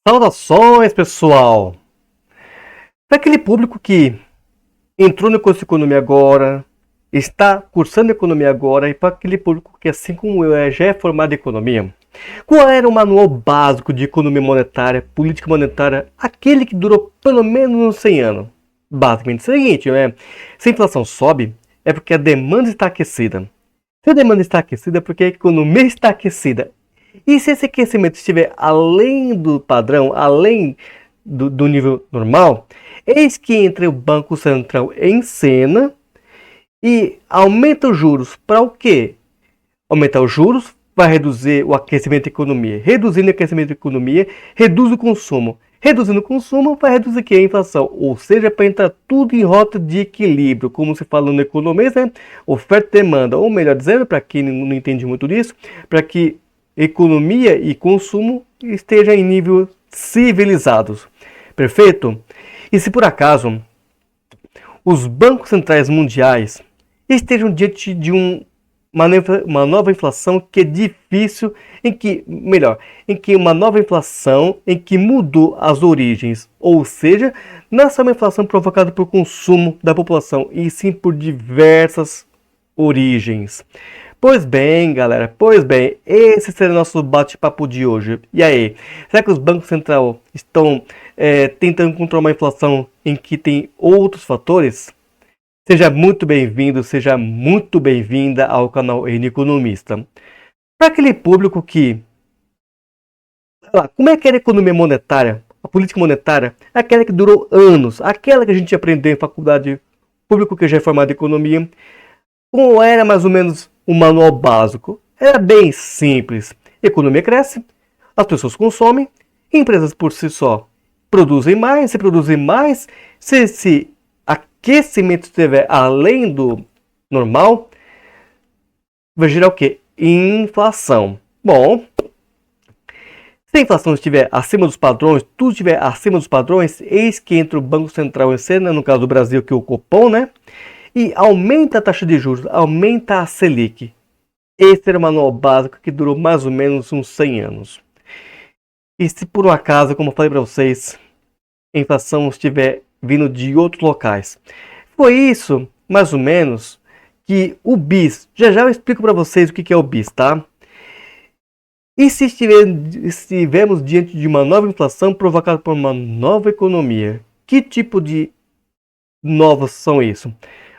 Saudações, pessoal! Para aquele público que entrou no curso de economia agora, está cursando economia agora, e para aquele público que, assim como eu, já é formado em economia, qual era o manual básico de economia monetária, política monetária, aquele que durou pelo menos uns 100 anos? Basicamente é o seguinte, né? Se a inflação sobe, é porque a demanda está aquecida. Se a demanda está aquecida, é porque a economia está aquecida. E se esse aquecimento estiver além do padrão, além do nível normal, eis que entra o Banco Central em cena e aumenta os juros. Para o quê? Aumentar os juros vai reduzir o aquecimento da economia. Reduzindo o aquecimento da economia, reduz o consumo. Reduzindo o consumo, vai reduzir aqui a inflação. Ou seja, para entrar tudo em rota de equilíbrio, como se fala no economês, né? Oferta e demanda. Ou melhor dizendo, para quem não entende muito disso, para que economia e consumo estejam em níveis civilizados. Perfeito? E se por acaso os bancos centrais mundiais estejam diante de uma nova inflação que é difícil, em que uma nova inflação em que mudou as origens, ou seja, não é só uma inflação provocada por consumo da população, e sim por diversas origens. Pois bem, galera, esse será o nosso bate-papo de hoje. E aí, será que os bancos centrais estão tentando controlar uma inflação em que tem outros fatores? Seja muito bem-vindo, seja muito bem-vinda ao canal N Economista. Para aquele público que... Como é que era a economia monetária? A política monetária? Aquela que durou anos, aquela que a gente aprendeu em faculdade, público que já é formado em economia. Como era mais ou menos o manual básico? Era bem simples. A economia cresce, as pessoas consomem, empresas por si só produzem mais, se esse aquecimento estiver além do normal, vai gerar o quê? Inflação. Bom, se a inflação estiver acima dos padrões, tudo estiver acima dos padrões, eis que entra o Banco Central em cena, no caso do Brasil, que é o Copom, né? E aumenta a taxa de juros, aumenta a Selic. Esse era o manual básico que durou mais ou menos uns 100 anos. E se por um acaso, como eu falei para vocês, a inflação estiver vindo de outros locais. Foi isso, mais ou menos, que o BIS, já eu explico para vocês o que é o BIS, tá? E se estivermos diante de uma nova inflação provocada por uma nova economia, que tipo de novas são isso?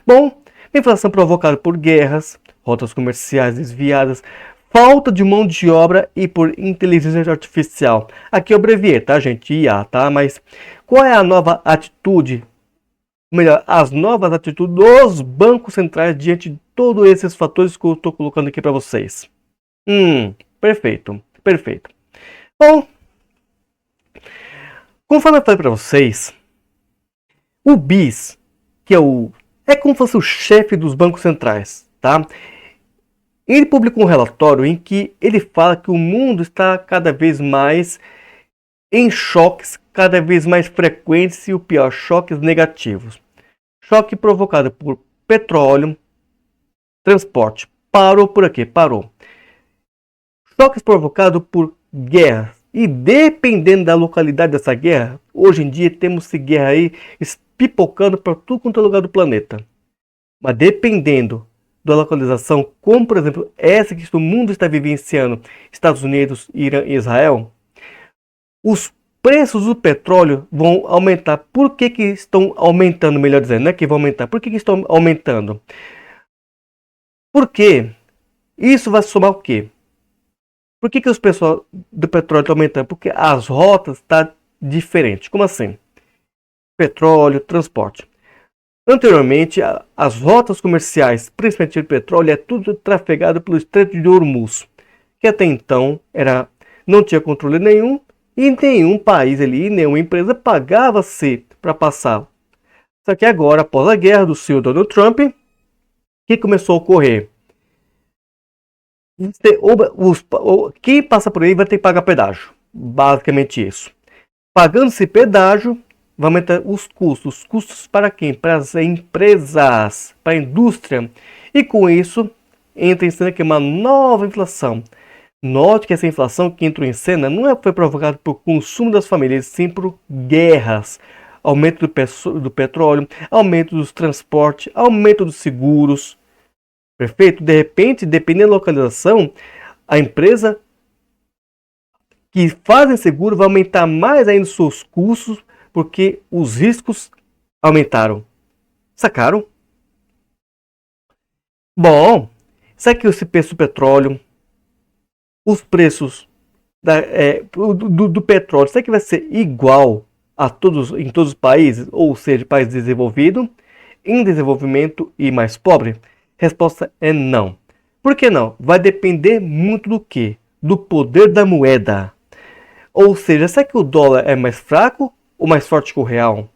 Bom, inflação provocada por guerras, rotas comerciais desviadas, falta de mão de obra e por inteligência artificial. Aqui eu abreviei, tá, gente? IA, tá? Mas qual é a nova atitude? Melhor, as novas atitudes dos bancos centrais diante de todos esses fatores que eu estou colocando aqui para vocês. Perfeito. Bom, conforme eu falei para vocês, o BIS, que é como se fosse o chefe dos bancos centrais, tá? Ele publicou um relatório em que ele fala que o mundo está cada vez mais em choques cada vez mais frequentes e o pior, choques negativos. Choque provocado por petróleo, transporte. Parou por aqui, parou. Choques provocados por guerra. E dependendo da localidade dessa guerra, hoje em dia temos guerra aí pipocando para tudo quanto é lugar do planeta. Mas dependendo da localização, como por exemplo essa que o mundo está vivenciando, Estados Unidos, Irã e Israel, os preços do petróleo vão aumentar. Por que estão aumentando, melhor dizendo, né? Que vão aumentar. Por que estão aumentando? Porque isso vai somar o quê? Por que os preços do petróleo estão aumentando? Porque as rotas estão diferentes. Como assim? Petróleo, transporte. Anteriormente, as rotas comerciais, principalmente de petróleo, é tudo trafegado pelo Estreito de Hormuz, que até então não tinha controle nenhum e nenhum país ali, nenhuma empresa pagava-se para passar. Só que agora, após a guerra do senhor Donald Trump, o que começou a ocorrer? Quem passa por aí vai ter que pagar pedágio. Basicamente isso. Pagando-se pedágio, vai aumentar os custos. Os custos para quem? Para as empresas, para a indústria. E com isso, entra em cena aqui uma nova inflação. Note que essa inflação que entrou em cena não foi provocada por consumo das famílias, sim por guerras, aumento do petróleo, aumento dos transportes, aumento dos seguros. Perfeito? De repente, dependendo da localização, a empresa que faz seguro vai aumentar mais ainda os seus custos porque os riscos aumentaram. Sacaram? Bom, sabe que esse preço do petróleo, os preços do petróleo, será que vai ser igual em todos os países? Ou seja, país desenvolvido, em desenvolvimento e mais pobre? Resposta é não. Por que não? Vai depender muito do quê? Do poder da moeda. Ou seja, será que o dólar é mais fraco ou mais forte que o real?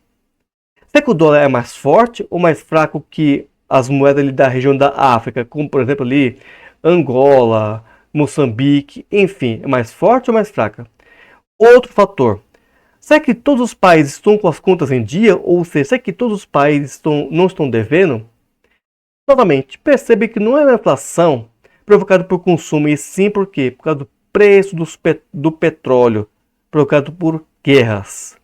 Será que o dólar é mais forte ou mais fraco que as moedas ali da região da África, como por exemplo ali Angola, Moçambique, enfim, é mais forte ou mais fraca? Outro fator, será que todos os países estão com as contas em dia? Ou seja, será que todos os países não estão devendo? Novamente, percebe que não é uma inflação provocada por consumo, e sim por quê? Por causa do preço do petróleo, provocado por guerras.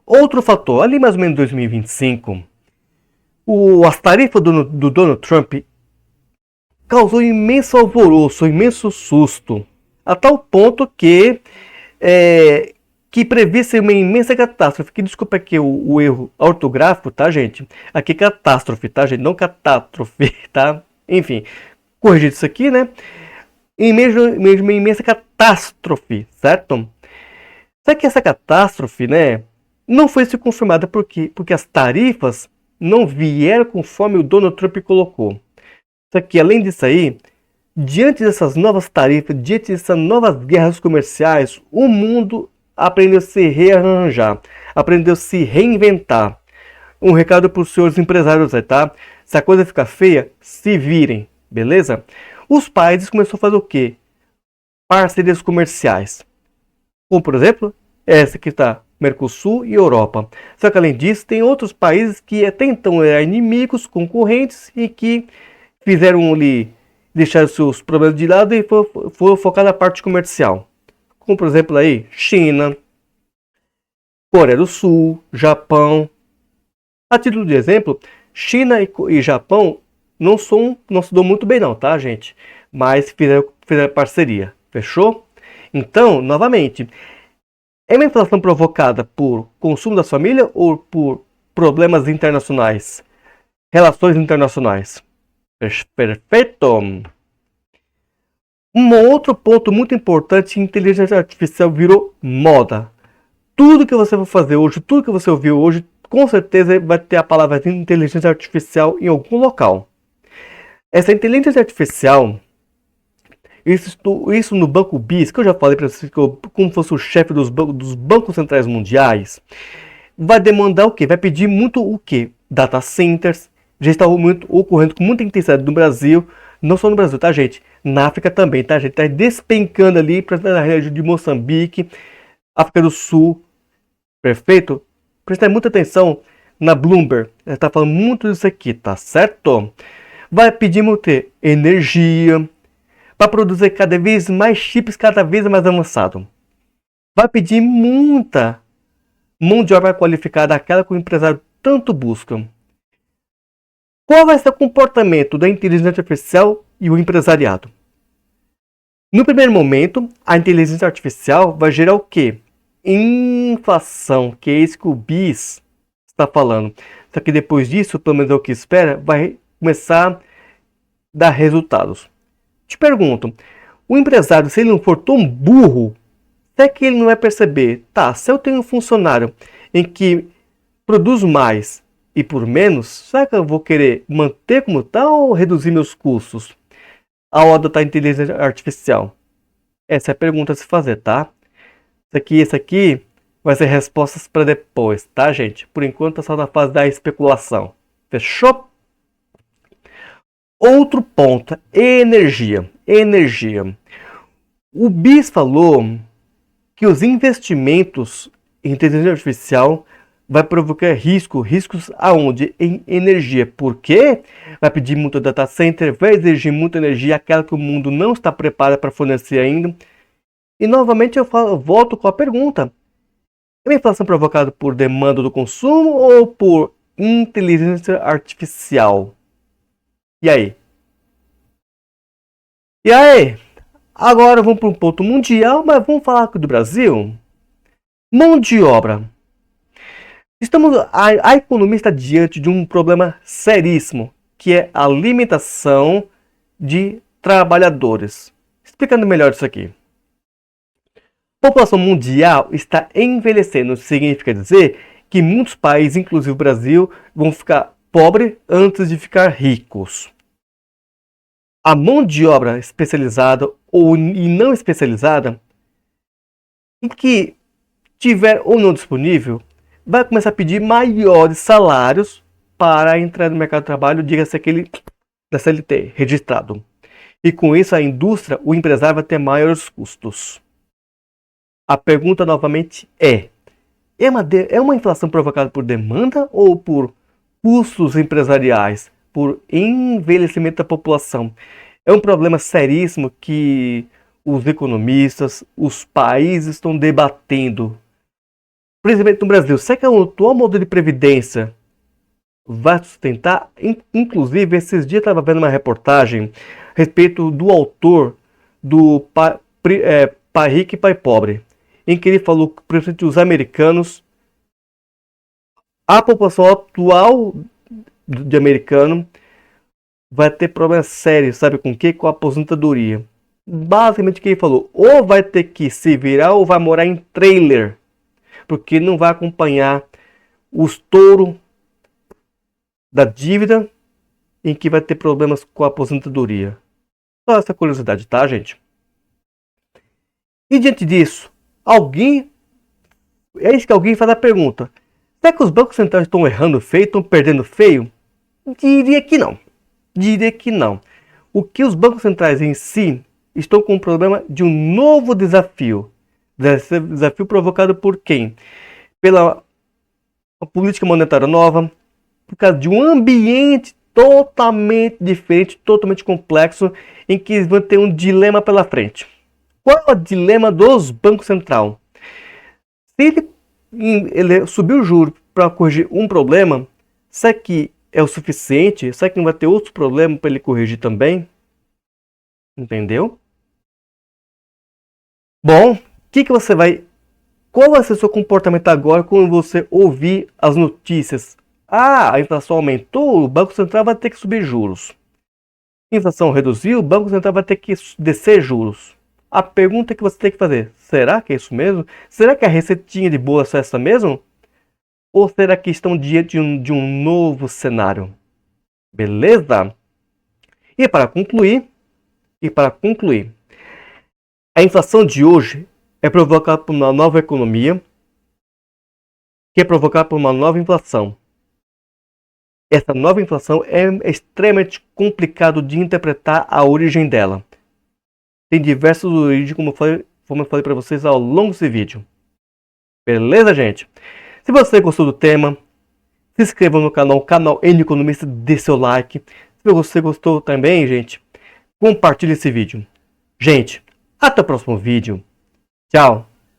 Outro fator, ali mais ou menos em 2025, as tarifas do Donald Trump causou imenso alvoroço, imenso susto, a tal ponto que previa-se uma imensa catástrofe. Que desculpa aqui o erro ortográfico, tá, gente? Aqui catástrofe, tá, gente? Não catástrofe, tá? Enfim, corrigir isso aqui, né? Mesmo uma imensa catástrofe, certo? Só que essa catástrofe, né, não foi se confirmada por quê? Porque as tarifas não vieram conforme o Donald Trump colocou. Só que, além disso aí, diante dessas novas tarifas, diante dessas novas guerras comerciais, o mundo aprendeu a se rearranjar, aprendeu a se reinventar. Um recado para os senhores empresários aí, tá? Se a coisa ficar feia, se virem, beleza? Os países começaram a fazer o quê? Parcerias comerciais. Como, por exemplo, essa que está, Mercosul e Europa. Só que, além disso, tem outros países que até então eram inimigos, concorrentes, e que fizeram ali, deixar seus problemas de lado e foram focar na parte comercial. Como, por exemplo, aí, China, Coreia do Sul, Japão. A título de exemplo, China e Japão não se dão muito bem não, tá, gente? Mas fizeram parceria, fechou? Então, novamente, é uma inflação provocada por consumo das famílias ou por problemas internacionais? Relações internacionais. Perfeito! Um outro ponto muito importante, inteligência artificial virou moda. Tudo que você for fazer hoje, tudo que você ouviu hoje, com certeza vai ter a palavra inteligência artificial em algum local. Essa inteligência artificial, isso no Banco BIS, que eu já falei para vocês, como fosse o chefe dos bancos centrais mundiais, vai demandar o quê? Vai pedir muito o quê? Data centers, já está ocorrendo com muita intensidade no Brasil, não só no Brasil, tá, gente? Na África também, tá, gente? Está despencando ali para a região de Moçambique, África do Sul, perfeito? Prestem muita atenção na Bloomberg, ela está falando muito disso aqui, tá certo? Vai pedir muito energia, para produzir cada vez mais chips, cada vez mais avançado. Vai pedir muita mão de obra qualificada, aquela que o empresário tanto busca. Qual vai ser o comportamento da inteligência artificial e o empresariado? No primeiro momento, a inteligência artificial vai gerar o quê? Inflação, que é isso que o BIS está falando. Só que depois disso, pelo menos é o que espera, vai começar a dar resultados. Te pergunto, o empresário, se ele não for tão burro, será que ele não vai perceber? Tá, se eu tenho um funcionário em que produz mais e por menos, será que eu vou querer manter como está ou reduzir meus custos ao adotar a inteligência artificial? Essa é a pergunta a se fazer, tá? Isso aqui vai ser respostas para depois, tá, gente? Por enquanto é só na fase da especulação. Fechou? Outro ponto, energia. O BIS falou que os investimentos em inteligência artificial vai provocar riscos aonde? Em energia. Por quê? Vai pedir muito data center, vai exigir muita energia, aquela que o mundo não está preparado para fornecer ainda. E novamente eu volto com a pergunta: é uma inflação provocada por demanda do consumo ou por inteligência artificial? E aí? E aí? Agora vamos para um ponto mundial, mas vamos falar aqui do Brasil? Mão de obra. A economia está diante de um problema seríssimo, que é a limitação de trabalhadores. Explicando melhor isso aqui. A população mundial está envelhecendo, significa dizer que muitos países, inclusive o Brasil, vão ficar pobres antes de ficar ricos. A mão de obra especializada e não especializada, em que tiver ou não disponível, vai começar a pedir maiores salários para entrar no mercado de trabalho, diga-se aquele da CLT, registrado. E com isso a indústria, o empresário vai ter maiores custos. A pergunta novamente é uma inflação provocada por demanda ou por custos empresariais, por envelhecimento da população? É um problema seríssimo que os economistas, os países estão debatendo. Principalmente no Brasil, será que o atual modelo de previdência vai sustentar? Inclusive, esses dias eu estava vendo uma reportagem a respeito do autor do Pai Rico e Pai Pobre, em que ele falou que, principalmente os americanos, a população atual de americano vai ter problemas sérios, sabe com o que? Com a aposentadoria. Basicamente o que ele falou, ou vai ter que se virar ou vai morar em trailer, porque não vai acompanhar o estouro da dívida, em que vai ter problemas com a aposentadoria. Só essa curiosidade, tá, gente? E diante disso, é isso que alguém faz a pergunta: será que os bancos centrais estão errando feio, estão perdendo feio? Diria que não. Diria que não. O que os bancos centrais em si estão com um problema de um novo desafio. Desafio provocado por quem? Pela política monetária nova, por causa de um ambiente totalmente diferente, totalmente complexo, em que eles vão ter um dilema pela frente. Qual é o dilema dos bancos centrais? Se ele subir o juro para corrigir um problema, será que é o suficiente? Será que não vai ter outro problema para ele corrigir também? Entendeu? Bom, qual vai ser o seu comportamento agora quando você ouvir as notícias? A inflação aumentou, o Banco Central vai ter que subir juros. A inflação reduziu, o Banco Central vai ter que descer juros. A pergunta que você tem que fazer: será que é isso mesmo? Será que a receitinha de boa é essa mesmo? Ou será que estão diante de um novo cenário? Beleza? E para concluir, a inflação de hoje é provocada por uma nova economia, que é provocada por uma nova inflação. Essa nova inflação é extremamente complicado de interpretar a origem dela. Tem diversas origens, como eu falei para vocês ao longo desse vídeo. Beleza, gente? Se você gostou do tema, se inscreva no canal N Economista, dê seu like. Se você gostou também, gente, compartilhe esse vídeo. Gente, até o próximo vídeo. Tchau!